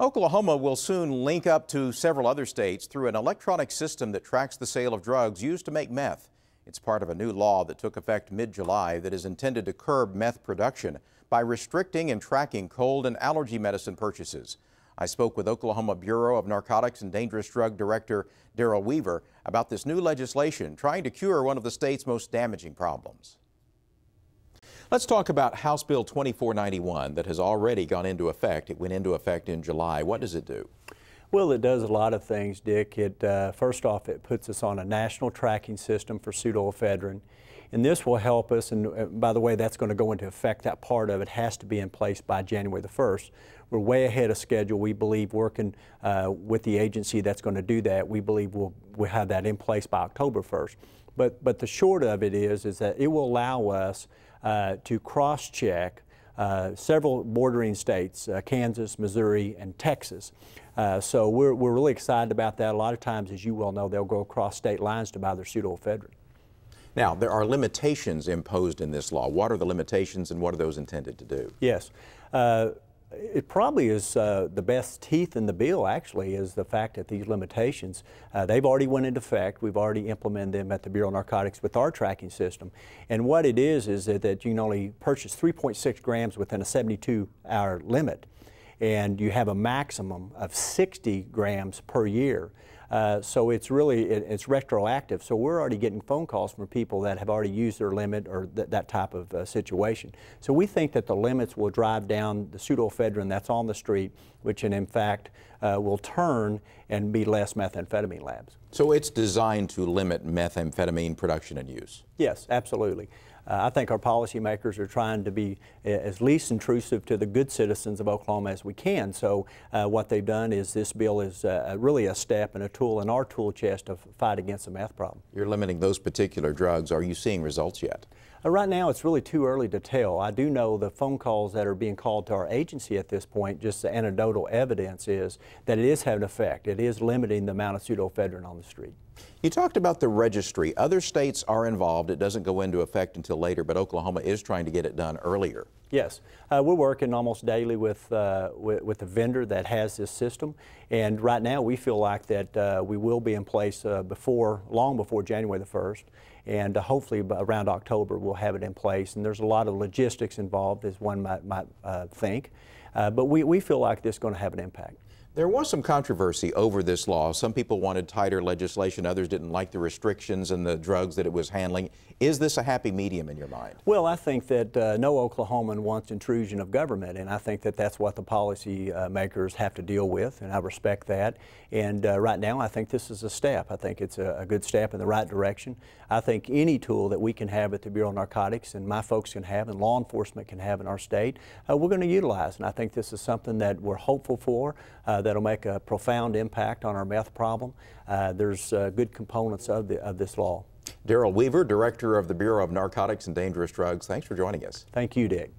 Oklahoma will soon link up to several other states through an electronic system that tracks the sale of drugs used to make meth. It's part of a new law that took effect mid-July that is intended to curb meth production by restricting and tracking cold and allergy medicine purchases. I spoke with Oklahoma Bureau of Narcotics and Dangerous Drug Director Darrell about this new legislation trying to cure one of the state's most damaging problems. Let's talk about House Bill 2491 that has already gone into effect. It went into effect in July. What does it do? Well, it does a lot of things, Dick. First off, it puts us on a national tracking system for pseudoephedrine. And this will help us, and by the way, that's going to go into effect. That part of it has to be in place by January the 1st. We're way ahead of schedule. We believe working with the agency that's going to do that, we believe we'll have that in place by October 1st. But the short of it is that it will allow us to cross-check several bordering states, Kansas, Missouri, and Texas. So we're really excited about that. A lot of times, as you well know, they'll go across state lines to buy their pseudoephedrine. Now, there are limitations imposed in this law. What are the limitations and what are those intended to do? Yes. It probably is the best teeth in the bill, actually, is the fact that these limitations, they've already went into effect. We've already implemented them at the Bureau of Narcotics with our tracking system. And what it is that you can only purchase 3.6 grams within a 72-hour limit. And you have a maximum of 60 grams per year. So it's really, it's retroactive. So we're already getting phone calls from people that have already used their limit or that type of situation. So we think that the limits will drive down the pseudoephedrine that's on the street, which in fact will turn and be less methamphetamine labs. So it's designed to limit methamphetamine production and use? Yes, absolutely. I think our policymakers are trying to be as least intrusive to the good citizens of Oklahoma as we can. So what they've done is this bill is really a step and a tool in our tool chest to fight against the meth problem. You're limiting those particular drugs. Are you seeing results yet? Right now, it's really too early to tell. I do know the phone calls that are being called to our agency at this point, just the anecdotal evidence is that it is having an effect. It is limiting the amount of pseudoephedrine on the street. You talked about the registry. Other states are involved. It doesn't go into effect until later, but Oklahoma is trying to get it done earlier. Yes, we're working almost daily with a vendor that has this system, and right now we feel like that we will be in place long before January the 1st, and hopefully around October we'll have it in place. And there's a lot of logistics involved, as one might think, but we feel like this is going to have an impact. There was some controversy over this law. Some people wanted tighter legislation. Others didn't like the restrictions and the drugs that it was handling. Is this a happy medium in your mind? Well, I think that no Oklahoman wants intrusion of government, and I think that that's what the policy makers have to deal with, and I respect that. And right now, I think this is a step. I think it's a good step in the right direction. I think any tool that we can have at the Bureau of Narcotics and my folks can have and law enforcement can have in our state, we're going to utilize. And I think this is something that we're hopeful for. That'll make a profound impact on our meth problem. There's good components of this law. Darrell Weaver, Director of the Bureau of Narcotics and Dangerous Drugs, thanks for joining us. Thank you, Dick.